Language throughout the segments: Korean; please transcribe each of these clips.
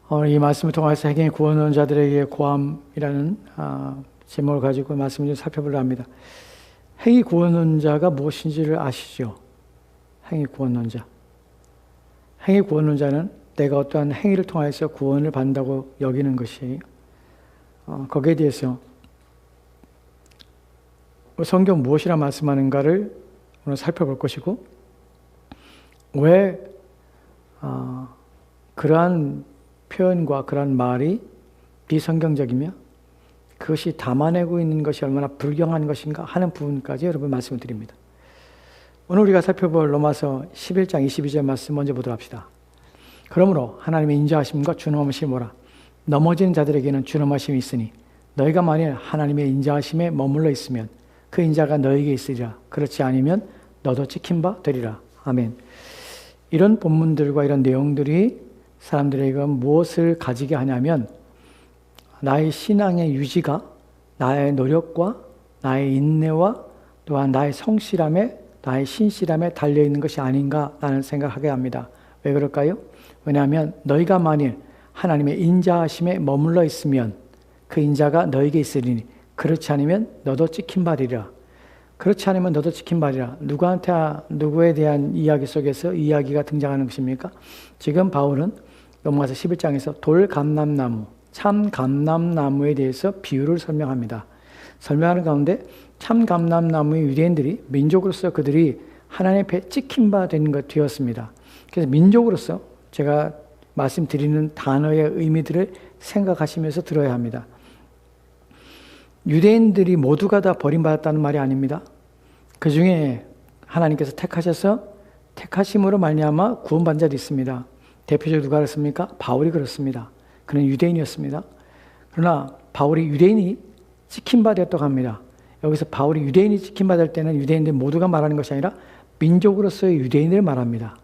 오늘 이 말씀을 통해서 행위 구원하는 자들에게 고함이라는 제목을 가지고 말씀을 좀 살펴보려 합니다. 행위 구원하는 자가 무엇인지를 아시죠? 행위 구원하는 자. 행위 구원하는 자는 내가 어떠한 행위를 통해서 구원을 받는다고 여기는 것이 거기에 대해서 성경 무엇이라 말씀하는가를 오늘 살펴볼 것이고, 왜 그러한 표현과 그러한 말이 비성경적이며 그것이 담아내고 있는 것이 얼마나 불경한 것인가 하는 부분까지 여러분 말씀을 드립니다. 오늘 우리가 살펴볼 로마서 11장 22절 말씀 먼저 보도록 합시다. 그러므로 하나님의 인자하심과 준엄하심이 뭐라? 넘어지는 자들에게는 준엄하심이 있으니 너희가 만일 하나님의 인자하심에 머물러 있으면 그 인자가 너희에게 있으리라. 그렇지 않으면 너도 찍힌 바 되리라. 아멘. 이런 본문들과 이런 내용들이 사람들에게 무엇을 가지게 하냐면, 나의 신앙의 유지가 나의 노력과 나의 인내와 또한 나의 성실함에, 나의 신실함에 달려있는 것이 아닌가라는 생각하게 합니다. 왜 그럴까요? 왜냐하면 너희가 만일 하나님의 인자하심에 머물러 있으면 그 인자가 너에게 있으리니 그렇지 않으면 너도 찍힌 바리라. 그렇지 않으면 너도 찍힌 바리라. 누구에 대한 이야기 속에서 이야기가 등장하는 것입니까? 지금 바울은 로마서 11장에서 돌감람나무, 참감람나무에 대해서 비유를 설명합니다. 설명하는 가운데 참감람나무의 유대인들이 민족으로서 그들이 하나님 앞에 찍힌 바 되었습니다. 그래서 민족으로서 제가 말씀드리는 단어의 의미들을 생각하시면서 들어야 합니다. 유대인들이 모두가 다 버림받았다는 말이 아닙니다. 그 중에 하나님께서 택하셔서 택하심으로 말미암아 구원받은 자도 있습니다. 대표적으로 누가 그렇습니까? 바울이 그렇습니다. 그는 유대인이었습니다. 그러나 바울이 유대인이 찍힌 바 되었다고 합니다. 여기서 바울이 유대인이 찍힌 바 될 때는 유대인들 모두가 말하는 것이 아니라 민족으로서의 유대인을 말합니다.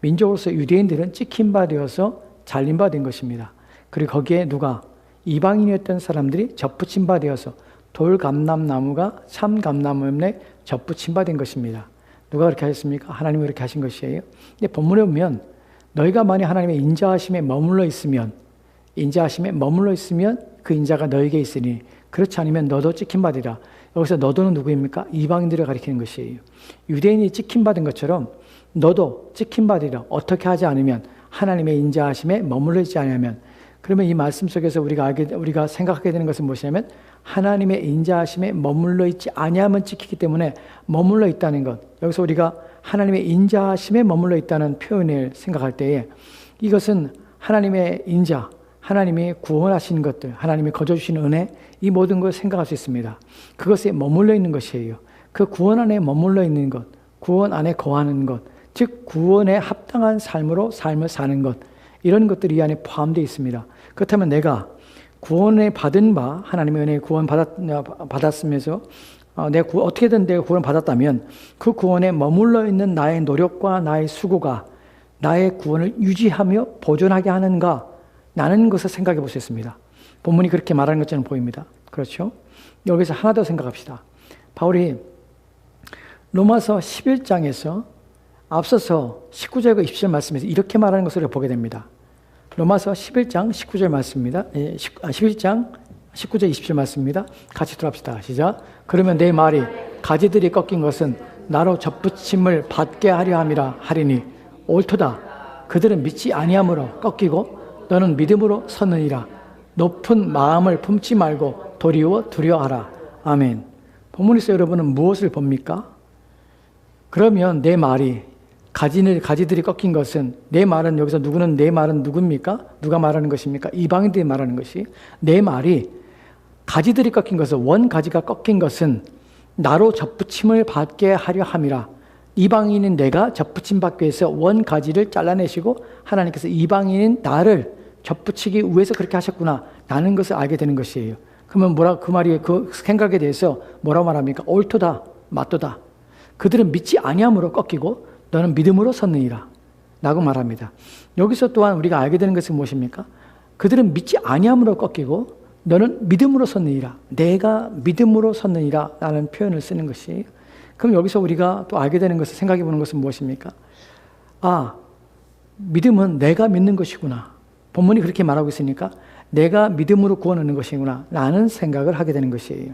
민족으로서 유대인들은 찍힌 바 되어서 잘린 바 된 것입니다. 그리고 거기에 누가? 이방인이었던 사람들이 접붙임 바 되어서 돌감람나무가 참감람나무에 접붙임 바 된 것입니다. 누가 그렇게 하셨습니까? 하나님이 그렇게 하신 것이에요. 근데 본문에 보면 너희가 만약 하나님의 인자하심에 머물러 있으면 그 인자가 너에게 있으니 그렇지 않으면 너도 찍힌 바되라. 여기서 너도는 누구입니까? 이방인들을 가리키는 것이에요. 유대인이 찍힌 받은 것처럼 너도 찍힌 바되라. 어떻게 하지 않으면, 하나님의 인자하심에 머물러 있지 않으면. 그러면 이 말씀 속에서 우리가 생각하게 되는 것은 무엇이냐면, 하나님의 인자하심에 머물러 있지 아니하면 찍히기 때문에 머물러 있다는 것. 여기서 우리가 하나님의 인자하심에 머물러 있다는 표현을 생각할 때에 이것은 하나님의 인자, 하나님이 구원하신 것들, 하나님이 거저주신 은혜, 이 모든 걸 생각할 수 있습니다. 그것에 머물러 있는 것이에요. 그 구원 안에 머물러 있는 것, 구원 안에 거하는 것, 즉 구원에 합당한 삶을 사는 것, 이런 것들이 이 안에 포함되어 있습니다. 그렇다면 내가 구원을 받은 바, 하나님의 은혜에 구원 받았으면서 어떻게든 내가 구원 받았다면 그 구원에 머물러 있는 나의 노력과 나의 수고가 나의 구원을 유지하며 보존하게 하는가? 라는 것을 생각해 볼 수 있습니다. 본문이 그렇게 말하는 것처럼 보입니다. 그렇죠? 여기서 하나 더 생각합시다. 바울이 로마서 11장에서 앞서서 19절과 20절 말씀에서 이렇게 말하는 것을 보게 됩니다. 로마서 11장 19절 말씀입니다. 11장 19절 20절 말씀입니다. 같이 들어갑시다. 시작. 그러면 내 말이 가지들이 꺾인 것은 나로 접붙임을 받게 하려 함이라 하리니 옳도다. 그들은 믿지 아니함으로 꺾이고 너는 믿음으로 섰느니라. 높은 마음을 품지 말고 도리어 두려워하라. 아멘. 본문에서 여러분은 무엇을 봅니까? 그러면 내 말이 가지들이 꺾인 것은, 내 말은 여기서 내 말은 누굽니까? 누가 말하는 것입니까? 이방인들이 말하는 것이, 내 말이 가지들이 꺾인 것은, 원 가지가 꺾인 것은 나로 접붙임을 받게 하려 함이라. 이방인인 내가 접붙임 받기 위해서 원 가지를 잘라내시고 하나님께서 이방인인 나를 접붙이기 위해서 그렇게 하셨구나 라는 것을 알게 되는 것이에요. 그러면 그 말이, 그 생각에 대해서 뭐라고 말합니까? 옳도다, 맞도다. 그들은 믿지 아니함으로 꺾이고 너는 믿음으로 섰느니라 라고 말합니다. 여기서 또한 우리가 알게 되는 것은 무엇입니까? 그들은 믿지 아니함으로 꺾이고 너는 믿음으로 섰느니라. 내가 믿음으로 섰느니라 라는 표현을 쓰는 것이, 그럼 여기서 우리가 또 알게 되는 것을 생각해 보는 것은 무엇입니까? 믿음은 내가 믿는 것이구나. 본문이 그렇게 말하고 있으니까 내가 믿음으로 구원 얻는 것이구나 라는 생각을 하게 되는 것이에요.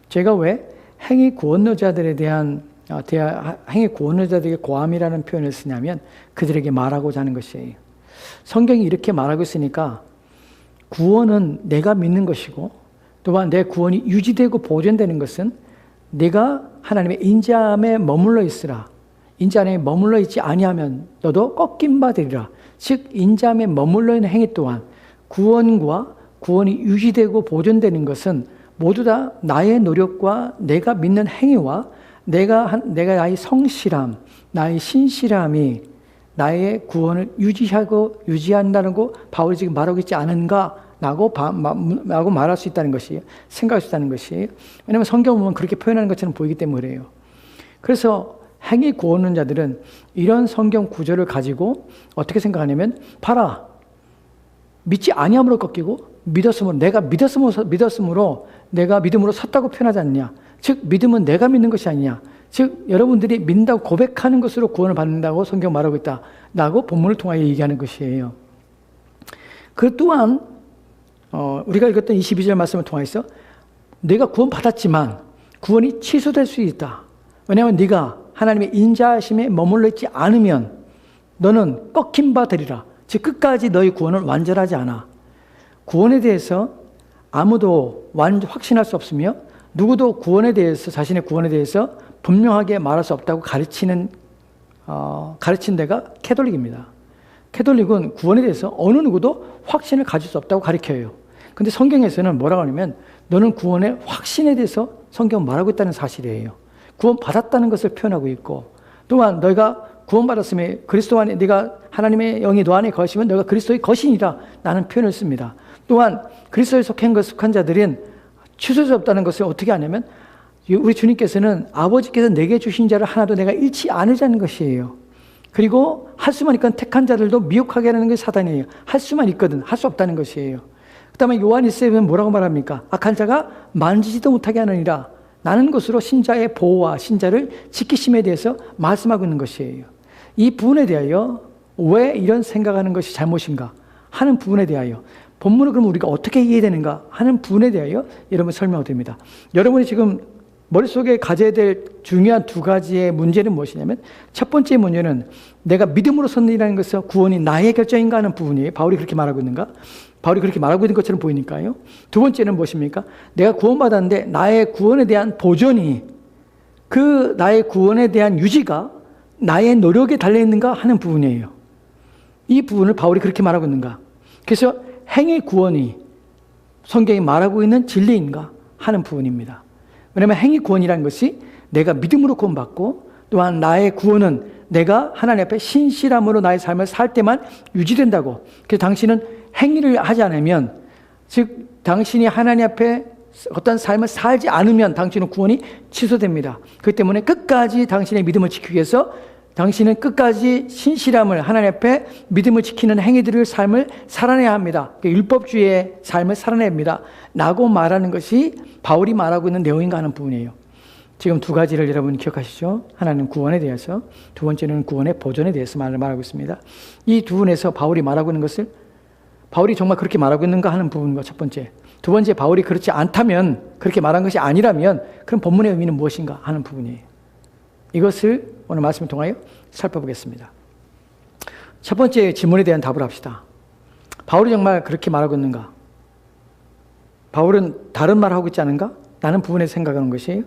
제가 왜 행위 구원자들에 대한 행위 구원자들에게 고함이라는 표현을 쓰냐면 그들에게 말하고자 하는 것이에요. 성경이 이렇게 말하고 있으니까 구원은 내가 믿는 것이고 또한 내 구원이 유지되고 보존되는 것은 내가 하나님의 인자함에 머물러 있으라. 인자함에 머물러 있지 아니하면 너도 꺾임 받으리라. 즉 인자함에 머물러 있는 행위 또한 구원과 구원이 유지되고 보존되는 것은 모두 다 나의 노력과 내가 믿는 행위와 내가 나의 성실함, 나의 신실함이 나의 구원을 유지한다는 거 바울이 지금 말하고 있지 않은가? 라고 말할 수 있다는 것이에요. 생각할 수 있다는 것이에요. 왜냐하면 성경 보면 그렇게 표현하는 것처럼 보이기 때문에 그래요. 그래서 행위 구원자들은 이런 성경 구절을 가지고 어떻게 생각하냐면 봐라. 믿지 아니함으로 꺾이고 믿었으므로 내가 믿었으므로 내가 믿음으로 섰다고 표현하지 않느냐. 즉 믿음은 내가 믿는 것이 아니냐. 즉 여러분들이 믿는다고 고백하는 것으로 구원을 받는다고 성경 말하고 있다라고 본문을 통하여 얘기하는 것이에요. 그 또한 우리가 읽었던 22절 말씀을 통해서 네가 구원 받았지만 구원이 취소될 수 있다. 왜냐하면 네가 하나님의 인자하심에 머물러 있지 않으면 너는 꺾임 바 되리라. 즉 끝까지 너의 구원은 완전하지 않아. 구원에 대해서 아무도 확신할 수 없으며 누구도 구원에 대해서 자신의 구원에 대해서 분명하게 말할 수 없다고 가르친 데가 캐톨릭입니다. 캐톨릭은 구원에 대해서 어느 누구도 확신을 가질 수 없다고 가르쳐요. 근데 성경에서는 뭐라고 하냐면 너는 구원의 확신에 대해서 성경은 말하고 있다는 사실이에요. 구원 받았다는 것을 표현하고 있고 또한 너희가 구원받았으면 그리스도 안에 네가 하나님의 영이 너 안에 거하시면 너가 그리스도의 거신이라 라는 표현을 씁니다. 또한 그리스도에 속한 자들은 취소할 수 없다는 것을 어떻게 하냐면 우리 주님께서는 아버지께서 내게 주신 자를 하나도 내가 잃지 않으자는 것이에요. 그리고 할 수만 있건 택한 자들도 미혹하게 하는 게 사단이에요. 할 수만 있거든 할 수 없다는 것이에요. 그 다음에 요한 1세는 뭐라고 말합니까? 악한 자가 만지지도 못하게 하느니라. 나는 것으로 신자의 보호와 신자를 지키심에 대해서 말씀하고 있는 것이에요. 이 부분에 대하여 왜 이런 생각하는 것이 잘못인가 하는 부분에 대하여 본문을 그럼 우리가 어떻게 이해되는가 하는 부분에 대하여 여러분 설명드립니다. 여러분이 지금 머릿속에 가져야 될 중요한 두 가지의 문제는 무엇이냐면 첫 번째 문제는 내가 믿음으로 섰느니라는 것은 구원이 나의 결정인가 하는 부분이에요. 바울이 그렇게 말하고 있는가? 바울이 그렇게 말하고 있는 것처럼 보이니까요. 두 번째는 무엇입니까? 내가 구원받았는데 나의 구원에 대한 보존이 그 나의 구원에 대한 유지가 나의 노력에 달려있는가 하는 부분이에요. 이 부분을 바울이 그렇게 말하고 있는가? 그래서 행위 구원이 성경이 말하고 있는 진리인가 하는 부분입니다. 왜냐하면 행위 구원이라는 것이 내가 믿음으로 구원받고 또한 나의 구원은 내가 하나님 앞에 신실함으로 나의 삶을 살 때만 유지된다고. 그래서 당신은 행위를 하지 않으면 즉 당신이 하나님 앞에 어떤 삶을 살지 않으면 당신은 구원이 취소됩니다. 그렇기 때문에 끝까지 당신의 믿음을 지키기 위해서 당신은 끝까지 신실함을 하나님 앞에 믿음을 지키는 행위들을 삶을 살아내야 합니다. 율법주의의 삶을 살아내야 합니다. 라고 말하는 것이 바울이 말하고 있는 내용인가 하는 부분이에요. 지금 두 가지를 여러분 기억하시죠? 하나는 구원에 대해서 두 번째는 구원의 보존에 대해서 말하고 있습니다. 이 두 부분에서 바울이 말하고 있는 것을 바울이 정말 그렇게 말하고 있는가 하는 부분과 첫 번째 두 번째 바울이 그렇지 않다면 그렇게 말한 것이 아니라면 그럼 본문의 의미는 무엇인가 하는 부분이에요. 이것을 오늘 말씀을 통하여 살펴보겠습니다. 첫 번째 질문에 대한 답을 합시다. 바울이 정말 그렇게 말하고 있는가? 바울은 다른 말을 하고 있지 않은가? 라는 부분에서 생각하는 것이에요.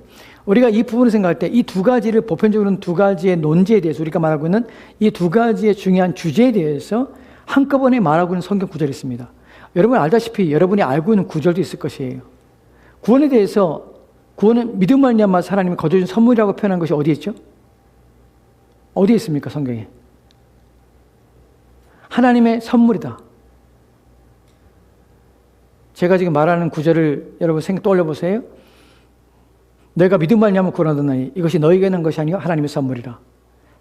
우리가 이 부분을 생각할 때 이 두 가지를 보편적으로는 두 가지의 논지에 대해서 우리가 말하고 있는 이 두 가지의 중요한 주제에 대해서 한꺼번에 말하고 있는 성경 구절이 있습니다. 여러분 알다시피 여러분이 알고 있는 구절도 있을 것이에요. 구원에 대해서 구원은 믿음 말미암아 하나님이 거둬준 선물이라고 표현한 것이 어디에 있죠? 어디에 있습니까? 성경에. 하나님의 선물이다. 제가 지금 말하는 구절을 여러분 떠올려 보세요. 너희가 믿음 말미암아 구원 얻었나니 이것이 너희에게 난 것이 아니요 하나님의 선물이라.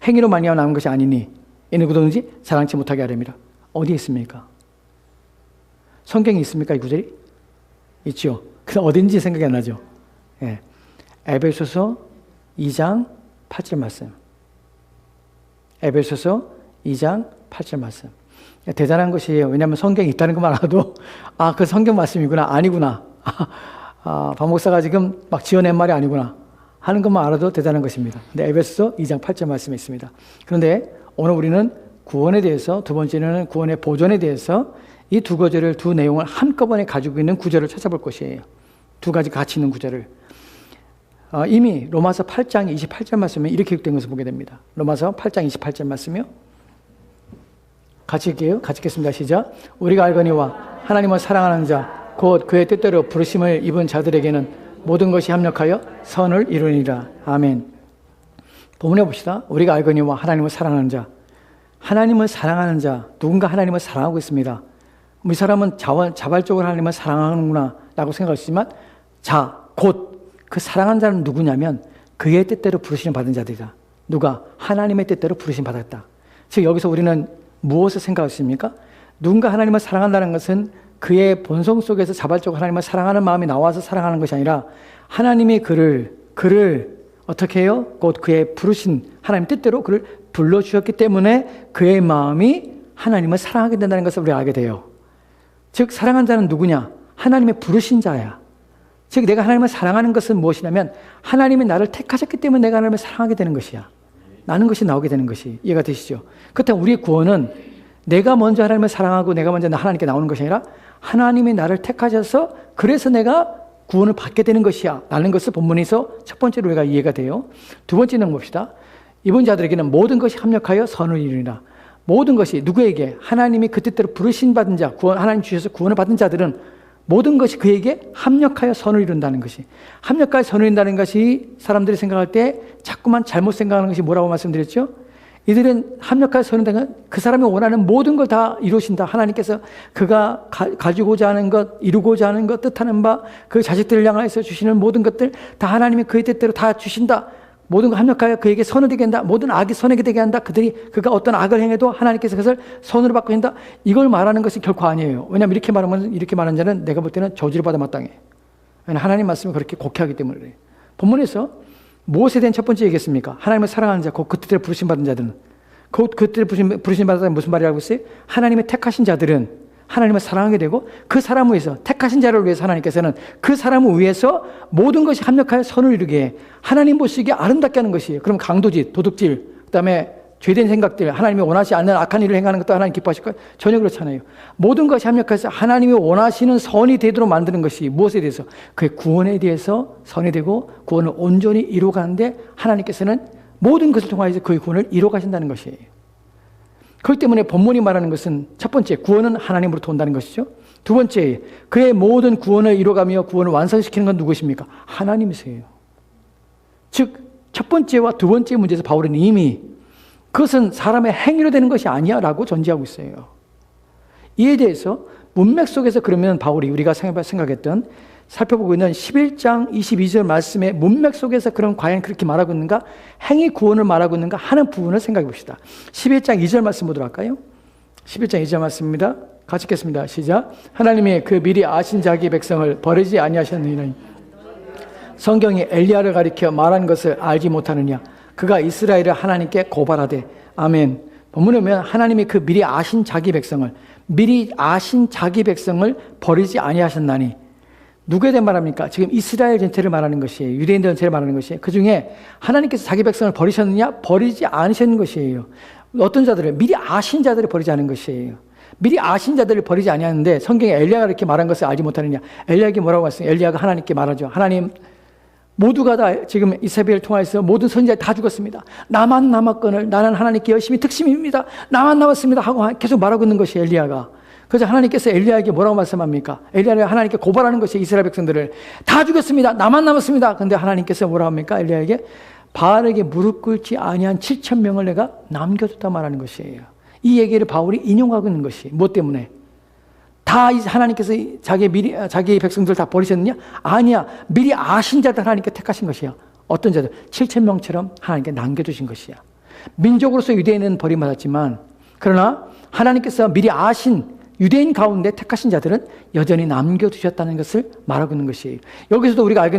행위로 말미암아 나온 것이 아니니 이는 누구든지 자랑치 못하게 하렵니다. 어디에 있습니까? 성경에 있습니까? 이 구절이? 있죠. 그 어딘지 생각이 안 나죠. 예. 에베소서 2장 8절 말씀. 에베소서 2장 8절 말씀. 대단한 것이에요. 왜냐하면 성경에 있다는 것만 알아도 아, 그 성경 말씀이구나. 아니구나. 박 목사가 지금 막 지어낸 말이 아니구나 하는 것만 알아도 대단한 것입니다. 근데 에베소서 2장 8절 말씀에 있습니다. 그런데 오늘 우리는 구원에 대해서, 두 번째는 구원의 보존에 대해서 이 두 구절을, 두 내용을 한꺼번에 가지고 있는 구절을 찾아볼 것이에요. 두 가지 가치 있는 구절을. 이미 로마서 8장 28절 말씀에 이렇게 기록된 것을 보게 됩니다. 로마서 8장 28절 말씀이요. 같이 읽게요. 같이 읽겠습니다. 시작. 우리가 알거니와 하나님을 사랑하는 자, 곧 그의 뜻대로 부르심을 입은 자들에게는 모든 것이 합력하여 선을 이루니라. 아멘. 본문에 봅시다. 우리가 알거니와 하나님을 사랑하는 자. 하나님을 사랑하는 자, 누군가 하나님을 사랑하고 있습니다. 이 사람은 자발적으로 하나님을 사랑하는구나 라고 생각하시지만, 자, 곧 그 사랑하는 자는 누구냐면 그의 뜻대로 부르심 받은 자들이다. 누가? 하나님의 뜻대로 부르심 받았다. 즉 여기서 우리는 무엇을 생각하십니까? 누군가 하나님을 사랑한다는 것은 그의 본성 속에서 자발적으로 하나님을 사랑하는 마음이 나와서 사랑하는 것이 아니라 하나님이 그를 어떻게 해요? 곧 그의 부르신 하나님 뜻대로 그를 불러주셨기 때문에 그의 마음이 하나님을 사랑하게 된다는 것을 우리가 알게 돼요. 즉 사랑한 자는 누구냐? 하나님의 부르신 자야. 즉 내가 하나님을 사랑하는 것은 무엇이냐면 하나님이 나를 택하셨기 때문에 내가 하나님을 사랑하게 되는 것이야. 나는 것이 나오게 되는 것이 이해가 되시죠? 그렇다면 우리의 구원은 내가 먼저 하나님을 사랑하고 내가 먼저 하나님께 나오는 것이 아니라 하나님이 나를 택하셔서 그래서 내가 구원을 받게 되는 것이야 라는 것을 본문에서 첫 번째로 우리가 이해가 돼요. 두 번째는 봅시다. 이번 자들에게는 모든 것이 합력하여 선을 이루리라. 모든 것이 누구에게? 하나님이 그 뜻대로 부르신 받은 자, 하나님 주셔서 구원을 받은 자들은 모든 것이 그에게 합력하여 선을 이룬다는 것이, 합력하여 선을 이룬다는 것이 사람들이 생각할 때 자꾸만 잘못 생각하는 것이 뭐라고 말씀드렸죠? 이들은 합력하여 선을 이룬다는 건 그 사람이 원하는 모든 걸 다 이루신다. 하나님께서 그가 가지고자 하는 것, 이루고자 하는 것, 뜻하는 바, 그 자식들을 향하여서 주시는 모든 것들 다 하나님이 그의 뜻대로 다 주신다. 모든 걸 합력하여 그에게 선을 되게 한다. 모든 악이 선하게 되게 한다. 그가 어떤 악을 행해도 하나님께서 그것을 선으로 바꿔 한다. 이걸 말하는 것이 결코 아니에요. 왜냐하면 이렇게 말하는 자는 내가 볼 때는 저주를 받아 마땅해. 왜냐하면 하나님 말씀을 그렇게 곡해하기 때문에 그래요. 본문에서 무엇에 대한 첫 번째 얘기했습니까? 하나님을 사랑하는 자, 곧 그 뜻대로 부르심 받은 자들은, 곧 그 뜻대로 부르심 받은 자들은 무슨 말이라고 했어요? 하나님의 택하신 자들은 하나님을 사랑하게 되고 그 사람을 위해서, 택하신 자를 위해서 하나님께서는 그 사람을 위해서 모든 것이 합력하여 선을 이루게 하나님 보시기에 아름답게 하는 것이에요. 그럼 강도짓, 도둑질, 그 다음에 죄된 생각들, 하나님이 원하지 않는 악한 일을 행하는 것도 하나님 기뻐하실까요? 전혀 그렇잖아요. 모든 것이 합력해서 하나님이 원하시는 선이 되도록 만드는 것이 무엇에 대해서? 그의 구원에 대해서 선이 되고 구원을 온전히 이루어가는데 하나님께서는 모든 것을 통하여서 그의 구원을 이루어가신다는 것이에요. 그렇기 때문에 본문이 말하는 것은 첫 번째, 구원은 하나님으로부터 온다는 것이죠. 두 번째, 그의 모든 구원을 이루어가며 구원을 완성시키는 건 누구십니까? 하나님이세요. 즉, 첫 번째와 두 번째 문제에서 바울은 이미 그것은 사람의 행위로 되는 것이 아니야 라고 전제하고 있어요. 이에 대해서 문맥 속에서 그러면 바울이 우리가 생각했던 살펴보고 있는 11장 22절 말씀의 문맥 속에서 그럼 과연 그렇게 말하고 있는가? 행위 구원을 말하고 있는가? 하는 부분을 생각해 봅시다. 11장 2절 말씀 보도록 할까요? 11장 2절 말씀입니다. 같이 읽겠습니다. 시작. 하나님이 그 미리 아신 자기 백성을 버리지 아니하셨느니라. 성경이 엘리야를 가리켜 말한 것을 알지 못하느냐? 그가 이스라엘을 하나님께 고발하되. 아멘. 본문에 보면 하나님이 그 미리 아신 자기 백성을 버리지 아니하셨나니. 누구에 대해 말합니까? 지금 이스라엘 전체를 말하는 것이에요. 유대인들 전체를 말하는 것이에요. 그 중에 하나님께서 자기 백성을 버리셨느냐? 버리지 않으셨는 것이에요. 어떤 자들을? 미리 아신 자들을 버리지 않은 것이에요. 미리 아신 자들을 버리지 아니하는데 성경에 엘리야가 이렇게 말한 것을 알지 못하느냐? 엘리야에게 뭐라고 했어요? 엘리야가 하나님께 말하죠. 하나님, 모두가 다 지금 이세벨을 통해서 모든 선지자들이 다 죽었습니다. 나만 남았거늘 나는 하나님께 열심히 특심입니다. 나만 남았습니다 하고 계속 말하고 있는 것이 엘리야가. 그래서 하나님께서 엘리야에게 뭐라고 말씀합니까? 엘리야를 하나님께 고발하는 것이 이스라엘 백성들을 다 죽였습니다. 나만 남았습니다. 그런데 하나님께서 뭐라고 합니까? 엘리야에게 바알에게 무릎 꿇지 아니한 7,000명을 내가 남겨뒀다 말하는 것이에요. 이 얘기를 바울이 인용하고 있는 것이 무엇 때문에? 다 하나님께서 자기 백성들 다 버리셨느냐? 아니야. 미리 아신 자들 하나님께 택하신 것이야. 어떤 자들? 7,000명처럼 하나님께 남겨두신 것이야. 민족으로서 유대인은 버림받았지만 그러나 하나님께서 미리 아신 유대인 가운데 택하신 자들은 여전히 남겨두셨다는 것을 말하고 있는 것이에요. 여기서도 우리가 알게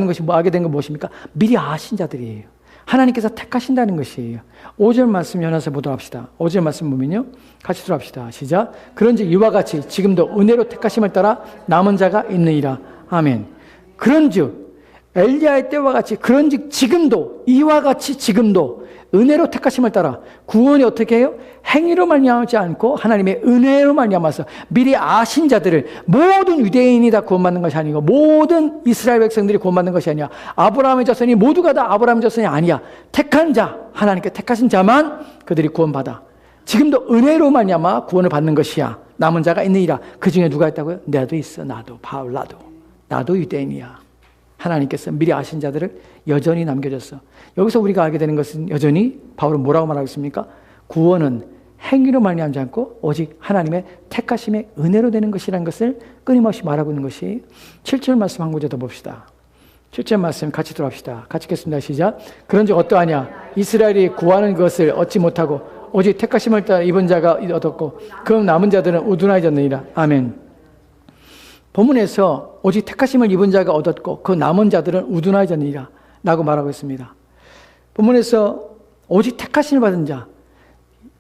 된 건 무엇입니까? 미리 아신 자들이에요. 하나님께서 택하신다는 것이에요. 5절 말씀 연화서 보도록 합시다. 5절 말씀 보면요. 같이 들어갑시다. 시작. 그런즉 이와 같이 지금도 은혜로 택하심을 따라 남은 자가 있느니라. 아멘. 그런즉 엘리야의 때와 같이 그런즉 지금도 이와 같이 지금도 은혜로 택하심을 따라 구원이 어떻게 해요? 행위로 말미암지 않고 하나님의 은혜로 말미암아서 미리 아신 자들을 모든 유대인이 다 구원받는 것이 아니고 모든 이스라엘 백성들이 구원받는 것이 아니야. 아브라함의 자손이 모두가 다 아브라함의 자손이 아니야. 택한 자, 하나님께 택하신 자만 그들이 구원받아. 지금도 은혜로 말미암아 구원을 받는 것이야. 남은 자가 있느니라. 그 중에 누가 있다고요? 나도 있어. 나도 바울 나도 유대인이야. 하나님께서 미리 아신 자들을 여전히 남겨줬어. 여기서 우리가 알게 되는 것은 여전히 바울은 뭐라고 말하고 있습니까? 구원은 행위로 말미암지 않고 오직 하나님의 택하심의 은혜로 되는 것이라는 것을 끊임없이 말하고 있는 것이 7절 말씀 한 구절 더 봅시다. 7절 말씀 같이 들어갑시다. 같이 읽겠습니다. 시작. 그런즉 어떠하냐? 이스라엘이 구하는 것을 얻지 못하고 오직 택하심을 따라 입은 자가 얻었고 그럼 남은 자들은 우둔하여졌느니라. 아멘. 본문에서 오직 택하심을 입은 자가 얻었고 그 남은 자들은 우둔하여졌느니라 라고 말하고 있습니다. 본문에서 오직 택하심을 받은 자,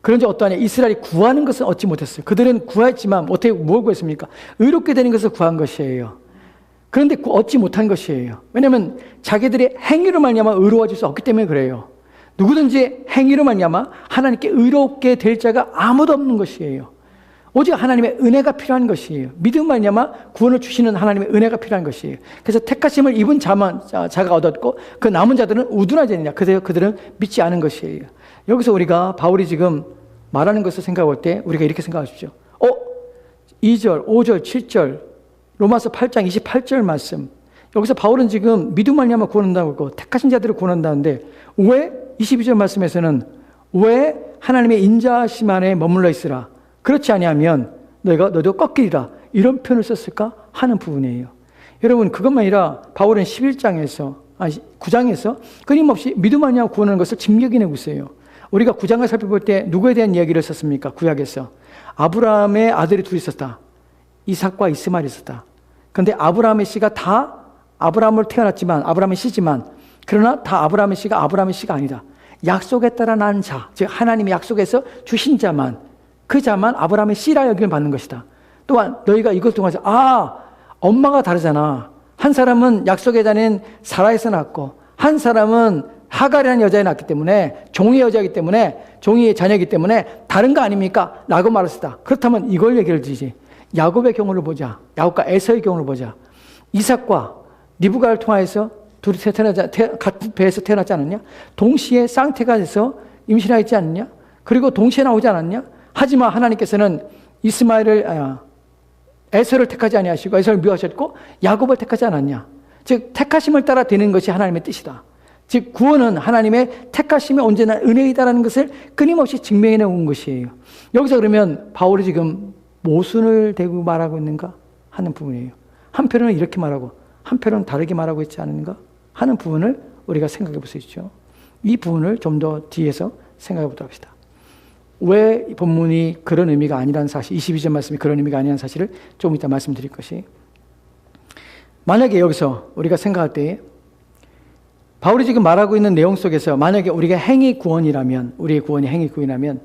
그런지 어떠하냐? 이스라엘이 구하는 것은 얻지 못했어요. 그들은 구했지만 어떻게 뭘 구했습니까? 의롭게 되는 것을 구한 것이에요. 그런데 얻지 못한 것이에요. 왜냐하면 자기들의 행위로 말미암아 의로워질 수 없기 때문에 그래요. 누구든지 행위로 말미암아 하나님께 의롭게 될 자가 아무도 없는 것이에요. 오직 하나님의 은혜가 필요한 것이에요. 믿음 말미암아 구원을 주시는 하나님의 은혜가 필요한 것이에요. 그래서 택하심을 입은 자가 얻었고 그 남은 자들은 우둔하지느냐. 그래서 그들은 믿지 않은 것이에요. 여기서 우리가 바울이 지금 말하는 것을 생각할 때 우리가 이렇게 생각하십시오. 2절, 5절, 7절, 로마서 8장 28절 말씀. 여기서 바울은 지금 믿음 말미암아 구원한다고 하고 택하신 자들을 구원한다는데 왜 22절 말씀에서는 왜 하나님의 인자하심 안에 머물러 있으라. 그렇지 아니하면 너도 꺾이리라. 이런 표현을 썼을까 하는 부분이에요. 여러분 그것만 아니라 바울은 9장에서 끊임없이 믿음 아니하고 구원하는 것을 직역해내고 있어요. 우리가 9장을 살펴볼 때 누구에 대한 이야기를 썼습니까? 구약에서 아브라함의 아들이 둘이 있었다. 이삭과 이스마엘이 있었다. 그런데 아브라함의 씨가 다 아브라함을 태어났지만 아브라함의 씨지만 그러나 다 아브라함의 씨가 아브라함의 씨가 아니다. 약속에 따라 난 자, 즉 하나님의 약속에서 주신 자만 그 자만 아브라함의 씨라 여김을 받는 것이다. 또한 너희가 이것 통해서 엄마가 다르잖아. 한 사람은 약속의 자는 사라에서 낳았고 한 사람은 하갈이라는 여자에 낳았기 때문에 종의 여자이기 때문에 종의 자녀이기 때문에 다른 거 아닙니까? 라고 말했다. 그렇다면 이걸 얘기를 드리지. 야곱의 경우를 보자. 야곱과 에서의 경우를 보자. 이삭과 리브가를 통하여서 둘이 같은 배에서 태어나지 않았냐? 동시에 쌍태가 돼서 임신하지 않느냐? 그리고 동시에 나오지 않았냐? 하지만 하나님께서는 에서를 택하지 아니하시고 에서를 미워하셨고 야곱을 택하지 않았냐? 즉 택하심을 따라 되는 것이 하나님의 뜻이다. 즉 구원은 하나님의 택하심이 언제나 은혜이다라는 것을 끊임없이 증명해 놓은 것이에요. 여기서 그러면 바울이 지금 모순을 대고 말하고 있는가 하는 부분이에요. 한편으로는 이렇게 말하고 한편으로는 다르게 말하고 있지 않은가 하는 부분을 우리가 생각해 볼 수 있죠. 이 부분을 좀 더 뒤에서 생각해 보도록 합시다. 왜 본문이 그런 의미가 아니라는 사실, 22절 말씀이 그런 의미가 아니라는 사실을 조금 이따 말씀드릴 것이, 만약에 여기서 우리가 생각할 때 바울이 지금 말하고 있는 내용 속에서 만약에 우리가 행위 구원이라면, 우리의 구원이 행위 구원이라면,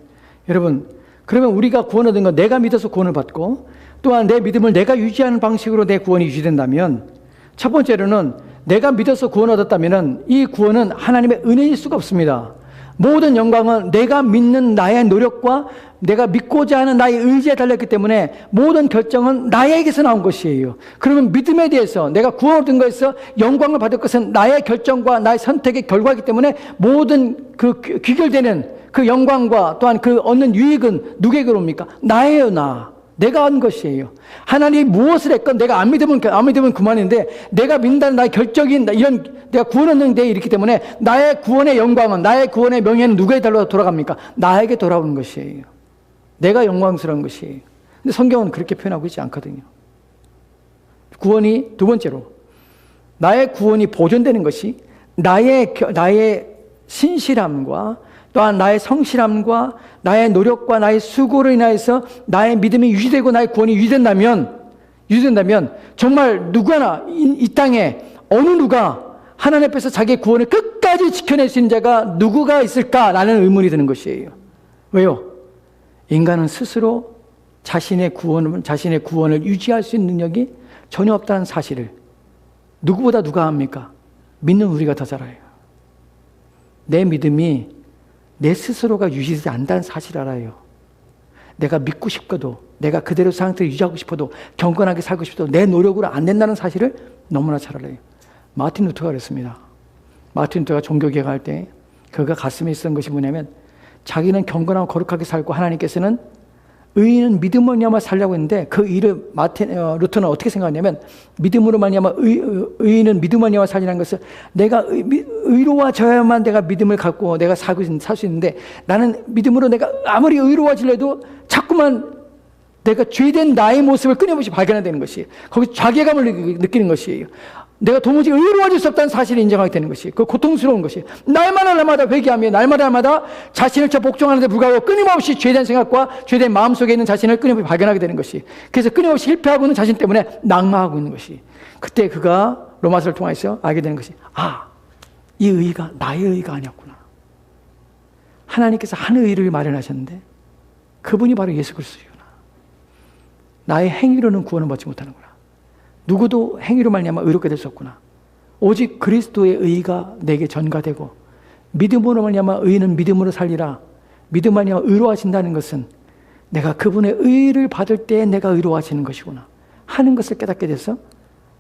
여러분 그러면 우리가 구원 얻은 건 내가 믿어서 구원을 받고 또한 내 믿음을 내가 유지하는 방식으로 내 구원이 유지된다면, 첫 번째로는 내가 믿어서 구원 얻었다면 이 구원은 하나님의 은혜일 수가 없습니다. 모든 영광은 내가 믿는 나의 노력과 내가 믿고자 하는 나의 의지에 달렸기 때문에 모든 결정은 나에게서 나온 것이에요. 그러면 믿음에 대해서 내가 구원 얻은 것에서 영광을 받을 것은 나의 결정과 나의 선택의 결과이기 때문에 모든 그 귀결되는 그 영광과 또한 그 얻는 유익은 누구에게로 옵니까? 나예요, 나. 내가 한 것이에요. 하나님이 무엇을 했건 내가 안 믿으면 그만인데 내가 믿는다는 나의 결정인 이런 내가 구원 얻는 데 이렇기 때문에 나의 구원의 영광은, 나의 구원의 명예는 누구에 돌아갑니까? 나에게 돌아오는 것이에요. 내가 영광스러운 것이에요. 근데 성경은 그렇게 표현하고 있지 않거든요. 구원이 두 번째로 나의 구원이 보존되는 것이 나의 신실함과 또한 나의 성실함과 나의 노력과 나의 수고로 인하여서 나의 믿음이 유지되고 나의 구원이 유지된다면 정말 누구나 이 땅에 어느 누가 하나님 앞에서 자기의 구원을 끝까지 지켜낼 수 있는 자가 누구가 있을까라는 의문이 드는 것이에요. 왜요? 인간은 스스로 자신의 구원을 유지할 수 있는 능력이 전혀 없다는 사실을 누구보다 누가 합니까? 믿는 우리가 더 잘 알아요. 내 믿음이 내 스스로가 유지되지 않는다는 사실을 알아요. 내가 믿고 싶어도, 내가 그대로 상태를 유지하고 싶어도, 경건하게 살고 싶어도 내 노력으로 안 된다는 사실을 너무나 잘 알아요. 마틴 루터가 그랬습니다. 마틴 루터가 종교개혁할 때 그가 가슴에 있었던 것이 뭐냐면, 자기는 경건하고 거룩하게 살고 하나님께서는 의인은 믿음으로 말미암아 살려고 했는데, 그 일을 루터는 어떻게 생각하냐면, 믿음으로 말미암아 의인은 믿음으로 말미암아 살리라는 것을, 내가 의로워져야만 내가 믿음을 갖고 내가 살 수 있는데, 나는 믿음으로 내가 아무리 의로워지려도 자꾸만 내가 죄된 나의 모습을 끊임없이 발견해야 되는 것이에요. 거기서 자괴감을 느끼는 것이에요. 내가 도무지 의로워질 수 없다는 사실을 인정하게 되는 것이에요. 그 고통스러운 것이에요. 날마다 회개하며 날마다 자신을 복종하는 데 불구하고 끊임없이 죄된 생각과 죄된 마음속에 있는 자신을 끊임없이 발견하게 되는 것이에요. 그래서 끊임없이 실패하고 있는 자신 때문에 낙마하고 있는 것이, 그때 그가 로마서를 통해서 알게 되는 것이, 이 의의가 나의 의의가 아니었구나. 하나님께서 한 의의를 마련하셨는데 그분이 바로 예수 그리스도구나. 나의 행위로는 구원을 받지 못하는구나. 누구도 행위로 말미암아 의롭게 될 수 없구나. 오직 그리스도의 의의가 내게 전가되고, 믿음으로 말미암아 의인은 믿음으로 살리라. 믿음 말미암아 의로워진다는 것은 내가 그분의 의의를 받을 때 내가 의로워지는 것이구나 하는 것을 깨닫게 돼서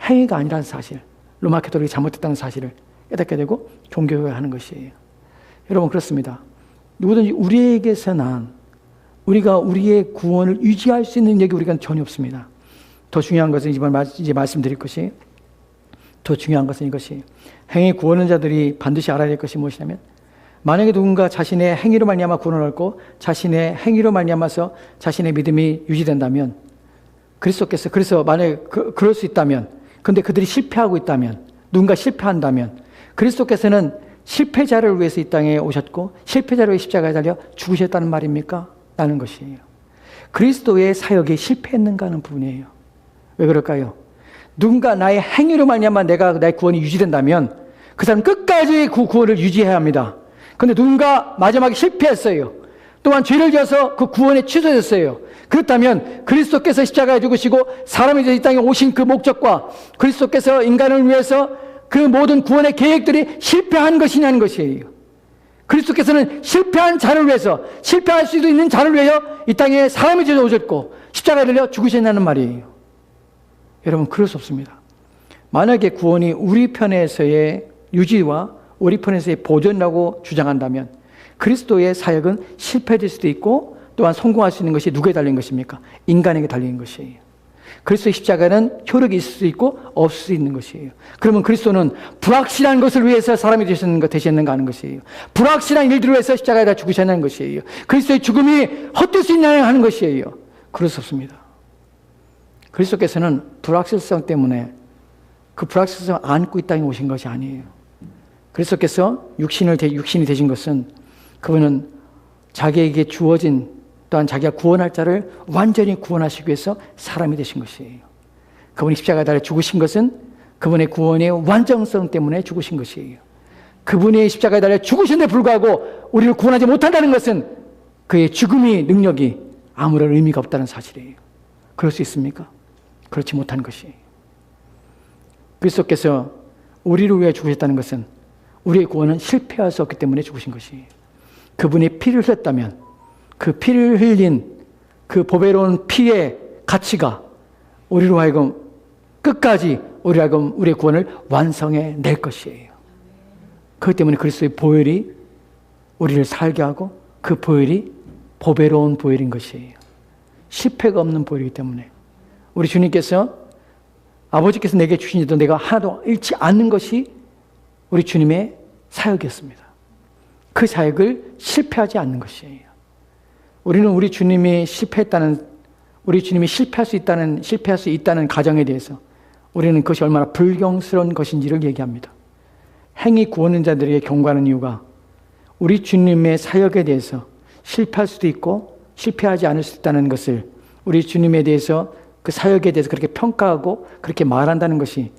행위가 아니라는 사실, 로마 가톨릭이 잘못됐다는 사실을 깨닫게 되고 종교개혁을 하는 것이에요. 여러분, 그렇습니다. 누구든지 우리에게서 난 우리가 우리의 구원을 유지할 수 있는 능력이 우리가 전혀 없습니다. 더 중요한 것은 이제 말씀드릴 것이, 더 중요한 것은 이것이, 행위 구원한 자들이 반드시 알아야 될 것이 무엇이냐면, 만약에 누군가 자신의 행위로 말미암아 구원을 얻고 자신의 행위로 말미암아서 자신의 믿음이 유지된다면, 그리스도께서, 그래서 만약에 그럴 수 있다면, 근데 그들이 실패하고 있다면, 누군가 실패한다면, 그리스도께서는 실패자를 위해서 이 땅에 오셨고 실패자를 위해 십자가에 달려 죽으셨다는 말입니까? 라는 것이에요. 그리스도의 사역이 실패했는가 하는 부분이에요. 왜 그럴까요? 누군가 나의 행위로 말미암아 나의 구원이 유지된다면 그 사람 끝까지 그 구원을 유지해야 합니다. 그런데 누군가 마지막에 실패했어요. 또한 죄를 지어서 그 구원이 취소됐어요. 그렇다면 그리스도께서 십자가에 죽으시고 사람이 이 땅에 오신 그 목적과 그리스도께서 인간을 위해서 그 모든 구원의 계획들이 실패한 것이냐는 것이에요. 그리스도께서는 실패한 자를 위해서, 실패할 수도 있는 자를 위하여 이 땅에 사람이 되어 오셨고 십자가에 달려 죽으셨다는 말이에요. 여러분, 그럴 수 없습니다. 만약에 구원이 우리 편에서의 유지와 우리 편에서의 보존이라고 주장한다면 그리스도의 사역은 실패될 수도 있고 또한 성공할 수 있는 것이 누구에 달린 것입니까? 인간에게 달린 것이에요. 그리스도의 십자가는 효력이 있을 수 있고 없을 수 있는 것이에요. 그러면 그리스도는 불확실한 것을 위해서 사람이 되셨는가 하는 것이에요. 불확실한 일들을 위해서 십자가에 다 죽으셨다는 것이에요. 그리스도의 죽음이 헛될 수 있냐 하는 것이에요. 그럴 수 없습니다. 그리스도께서는 불확실성 때문에 그 불확실성을 안고 이 땅에 오신 것이 아니에요. 그리스도께서 육신이 되신 것은 그분은 자기에게 주어진, 또한 자기가 구원할 자를 완전히 구원하시기 위해서 사람이 되신 것이에요. 그분이 십자가에 달려 죽으신 것은 그분의 구원의 완전성 때문에 죽으신 것이에요. 그분이 십자가에 달려 죽으신데 불구하고 우리를 구원하지 못한다는 것은 그의 죽음의 능력이 아무런 의미가 없다는 사실이에요. 그럴 수 있습니까? 그렇지 못한 것이에요. 그리스도께서 우리를 위해 죽으셨다는 것은 우리의 구원은 실패할 수 없기 때문에 죽으신 것이에요. 그분이 피를 흘렸다면 그 피를 흘린 그 보배로운 피의 가치가 우리로 하여금 끝까지 우리의 구원을 완성해 낼 것이에요. 그렇기 때문에 그리스도의 보혈이 우리를 살게 하고 그 보혈이 보배로운 보혈인 것이에요. 실패가 없는 보혈이기 때문에 우리 주님께서, 아버지께서 내게 주신 일도 내가 하나도 잃지 않는 것이 우리 주님의 사역이었습니다. 그 사역을 실패하지 않는 것이에요. 우리는 우리 주님이 실패할 수 있다는 가정에 대해서 우리는 그것이 얼마나 불경스러운 것인지를 얘기합니다. 행위 구원한 자들에게 경고하는 이유가 우리 주님의 사역에 대해서 실패할 수도 있고 실패하지 않을 수 있다는 것을, 우리 주님에 대해서 그 사역에 대해서 그렇게 평가하고 그렇게 말한다는 것이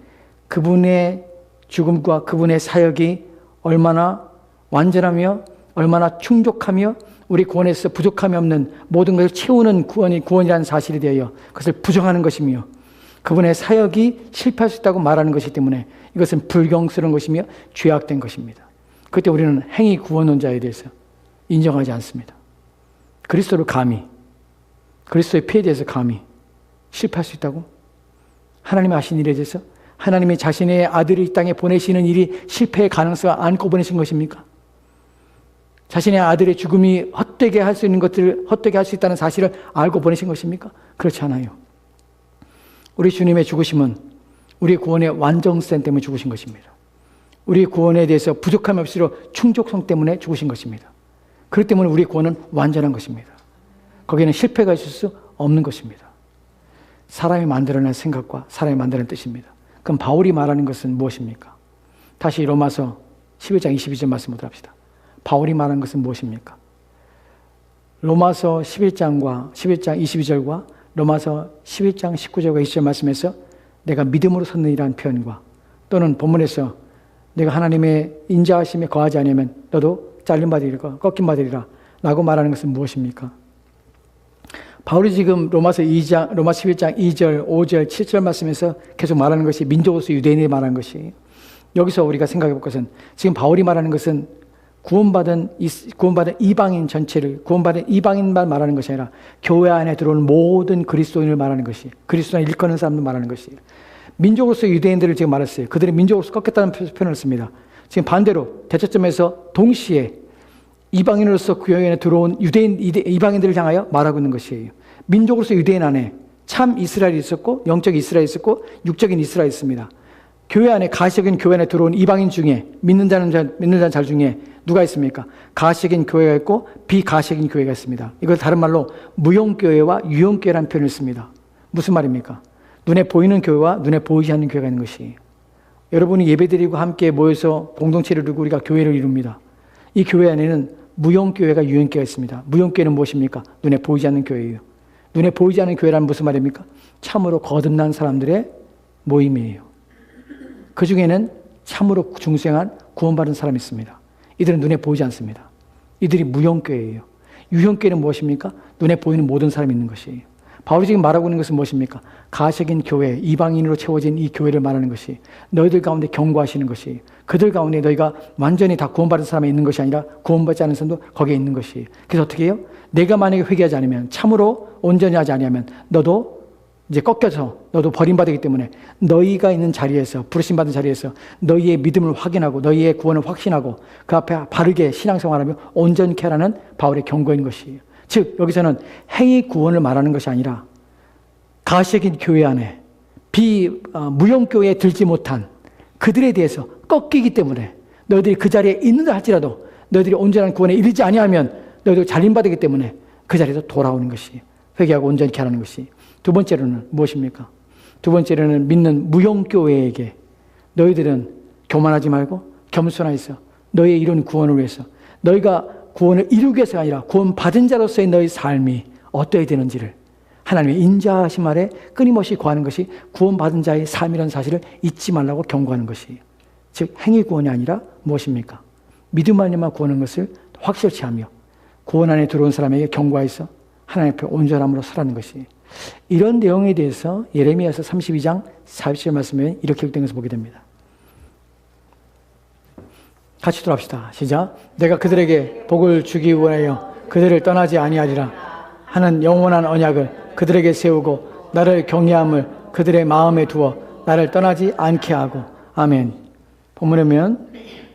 그분의 죽음과 그분의 사역이 얼마나 완전하며 얼마나 충족하며 우리 구원에서 부족함이 없는 모든 것을 채우는 구원이라는 사실에 대하여 그것을 부정하는 것이며 그분의 사역이 실패할 수 있다고 말하는 것이기 때문에 이것은 불경스러운 것이며 죄악된 것입니다. 그때 우리는 행위 구원론자에 대해서 인정하지 않습니다. 그리스도를 감히, 그리스도의 피에 대해서 감히 실패할 수 있다고? 하나님이 하신 일에 대해서 하나님이 자신의 아들을 이 땅에 보내시는 일이 실패의 가능성을 안고 보내신 것입니까? 자신의 아들의 죽음이 헛되게 할 수 있는 것들을 헛되게 할 수 있다는 사실을 알고 보내신 것입니까? 그렇지 않아요. 우리 주님의 죽으심은 우리 구원의 완전성 때문에 죽으신 것입니다. 우리 구원에 대해서 부족함이 없이로 충족성 때문에 죽으신 것입니다. 그렇기 때문에 우리 구원은 완전한 것입니다. 거기에는 실패가 있을 수 없는 것입니다. 사람이 만들어낸 생각과 사람이 만들어낸 뜻입니다. 그럼 바울이 말하는 것은 무엇입니까? 다시 로마서 11장 22절 말씀 보도록 합시다. 바울이 말하는 것은 무엇입니까? 로마서 11장 22절과 로마서 11장 19절과 20절 말씀에서 내가 믿음으로 섰느니라는 표현과 또는 본문에서 내가 하나님의 인자하심에 거하지 않으면 너도 잘림받으리라 꺾임 받으리라 라고 말하는 것은 무엇입니까? 바울이 지금 로마 11장 2절, 5절, 7절 말씀에서 계속 말하는 것이 민족으로서 유대인이 말하는 것이 여기서 우리가 생각해 볼 것은 지금 바울이 말하는 것은 구원받은 이방인 전체를 구원받은 이방인만 말하는 것이 아니라 교회 안에 들어오는 모든 그리스도인을 말하는 것이 그리스도인을 일컫는 사람들 말하는 것이 민족으로서 유대인들을 지금 말했어요. 그들의 민족으로서 꺾였다는 표현을 씁니다. 지금 반대로 대처점에서 동시에 이방인으로서 교회 안에 들어온 이방인들을 향하여 말하고 있는 것이에요. 민족으로서 유대인 안에 참 이스라엘이 있었고 영적 이스라엘이 있었고 육적인 이스라엘이 있습니다. 교회 안에 가시적인 교회 안에 들어온 이방인 중에 믿는 자는 잘 중에 누가 있습니까? 가시적인 교회가 있고 비가시적인 교회가 있습니다. 이걸 다른 말로 무용교회와 유용교회라는 표현을 씁니다. 무슨 말입니까? 눈에 보이는 교회와 눈에 보이지 않는 교회가 있는 것이에요. 여러분이 예배드리고 함께 모여서 공동체를 이루고 우리가 교회를 이룹니다. 이 교회 안에는 무용교회가 유용교회가 있습니다. 무용교회는 무엇입니까? 눈에 보이지 않는 교회예요. 눈에 보이지 않는 교회라는 무슨 말입니까? 참으로 거듭난 사람들의 모임이에요. 그 중에는 참으로 중생한 구원받은 사람이 있습니다. 이들은 눈에 보이지 않습니다. 이들이 무용교회예요. 유형교회는 무엇입니까? 눈에 보이는 모든 사람이 있는 것이에요. 바울이 지금 말하고 있는 것은 무엇입니까? 가시적인 교회, 이방인으로 채워진 이 교회를 말하는 것이 너희들 가운데 경고하시는 것이 그들 가운데 너희가 완전히 다 구원받은 사람이 있는 것이 아니라 구원받지 않은 사람도 거기에 있는 것이 그래서 어떻게 해요? 내가 만약에 회개하지 않으면 참으로 온전히 하지 않으면 너도 이제 꺾여서 너도 버림받기 때문에 너희가 있는 자리에서 부르심받은 자리에서 너희의 믿음을 확인하고 너희의 구원을 확신하고 그 앞에 바르게 신앙생활하며 온전케 하라는 바울의 경고인 것이에요. 즉 여기서는 행위 구원을 말하는 것이 아니라 가시적인 교회 안에 무용교회에 들지 못한 그들에 대해서 꺾이기 때문에 너희들이 그 자리에 있는다 할지라도 너희들이 온전한 구원에 이르지 아니하면 너희들 잘림받기 때문에 그 자리에서 돌아오는 것이 회개하고 온전케 하라는 것이 두 번째로는 무엇입니까? 두 번째로는 믿는 무용교회에게 너희들은 교만하지 말고 겸손하여서 너희의 이룬 구원을 위해서 너희가 구원을 이루기 위해서가 아니라 구원받은 자로서의 너희 삶이 어떠해야 되는지를 하나님의 인자하심 아래 끊임없이 구하는 것이 구원받은 자의 삶이라는 사실을 잊지 말라고 경고하는 것이에요. 즉 행위 구원이 아니라 무엇입니까? 믿음 안에만 구하는 것을 확실치 하며 구원 안에 들어온 사람에게 경고하여서 하나님 앞에 온전함으로 서라는 것이에요. 이런 내용에 대해서 예레미야서 32장 40절 말씀에 이렇게 기록된 것을 보게 됩니다. 같이 돌아갑시다. 시작. 내가 그들에게 복을 주기 원하여 그들을 떠나지 아니하리라 하는 영원한 언약을 그들에게 세우고 나를 경외함을 그들의 마음에 두어 나를 떠나지 않게 하고. 아멘. 본문에 보면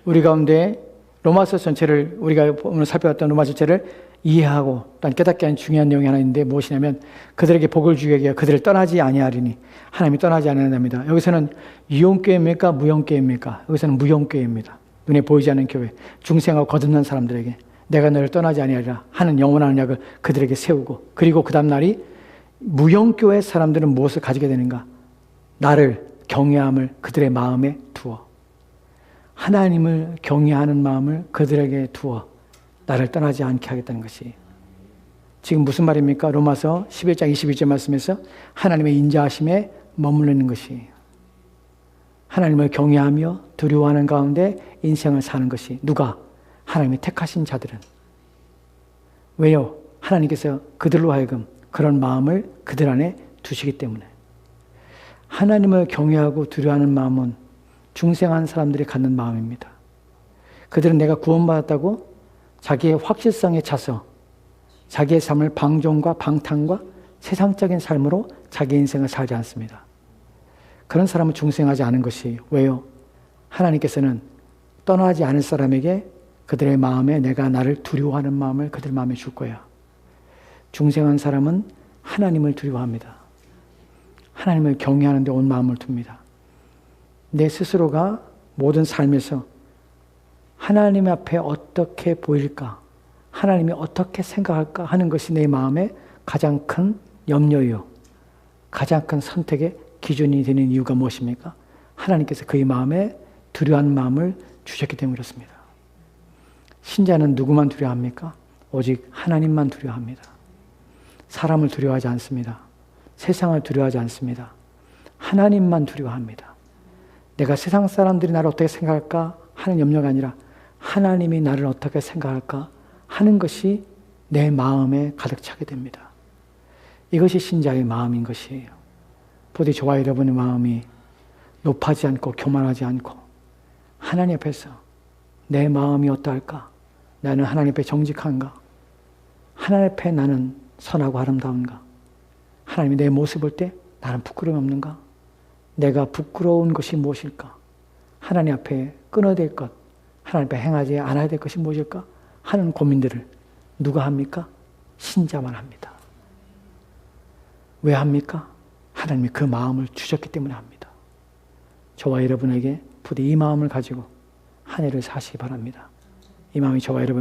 우리 가운데 로마서 전체를 우리가 오늘 살펴봤던 로마서 전체를 이해하고 또한 깨닫게 하는 중요한 내용이 하나 있는데 무엇이냐면 그들에게 복을 주기 위해 그들을 떠나지 아니하리니 하나님이 떠나지 않는답니다. 여기서는 유용교회입니까? 무용교회입니까? 여기서는 무용교회입니다. 눈에 보이지 않는 교회, 중생하고 거듭난 사람들에게 내가 너를 떠나지 아니하리라 하는 영원한 언약을 그들에게 세우고 그리고 그 다음 날이 무용교회 사람들은 무엇을 가지게 되는가? 나를 경외함을 그들의 마음에 두어 하나님을 경외하는 마음을 그들에게 두어 나를 떠나지 않게 하겠다는 것이 지금 무슨 말입니까? 로마서 11장 22절 말씀에서 하나님의 인자하심에 머무르는 것이 하나님을 경외하며 두려워하는 가운데 인생을 사는 것이 누가? 하나님이 택하신 자들은. 왜요? 하나님께서 그들로 하여금 그런 마음을 그들 안에 두시기 때문에. 하나님을 경외하고 두려워하는 마음은 중생한 사람들이 갖는 마음입니다. 그들은 내가 구원받았다고 자기의 확실성에 차서 자기의 삶을 방종과 방탕과 세상적인 삶으로 자기 인생을 살지 않습니다. 그런 사람은 중생하지 않은 것이에요. 왜요? 하나님께서는 떠나지 않을 사람에게 그들의 마음에 내가 나를 두려워하는 마음을 그들 마음에 줄 거야. 중생한 사람은 하나님을 두려워합니다. 하나님을 경외하는 데 온 마음을 둡니다. 내 스스로가 모든 삶에서 하나님 앞에 어떻게 보일까? 하나님이 어떻게 생각할까? 하는 것이 내 마음의 가장 큰 염려요. 가장 큰 선택의 기준이 되는 이유가 무엇입니까? 하나님께서 그의 마음에 두려워하는 마음을 주셨기 때문에 그렇습니다. 신자는 누구만 두려워합니까? 오직 하나님만 두려워합니다. 사람을 두려워하지 않습니다. 세상을 두려워하지 않습니다. 하나님만 두려워합니다. 내가 세상 사람들이 나를 어떻게 생각할까 하는 염려가 아니라 하나님이 나를 어떻게 생각할까 하는 것이 내 마음에 가득 차게 됩니다. 이것이 신자의 마음인 것이에요. 부디 저와 여러분의 마음이 높아지 않고 교만하지 않고 하나님 앞에서 내 마음이 어떠할까? 나는 하나님 앞에 정직한가? 하나님 앞에 나는 선하고 아름다운가? 하나님이 내 모습을 볼 때 나는 부끄러움이 없는가? 내가 부끄러운 것이 무엇일까? 하나님 앞에 끊어야 될 것, 하나님 앞에 행하지 않아야 될 것이 무엇일까? 하는 고민들을 누가 합니까? 신자만 합니다. 왜 합니까? 하나님이 그 마음을 주셨기 때문에 합니다. 저와 여러분에게 부디 이 마음을 가지고 한 해를 사시기 바랍니다. 이 마음이 저와 여러분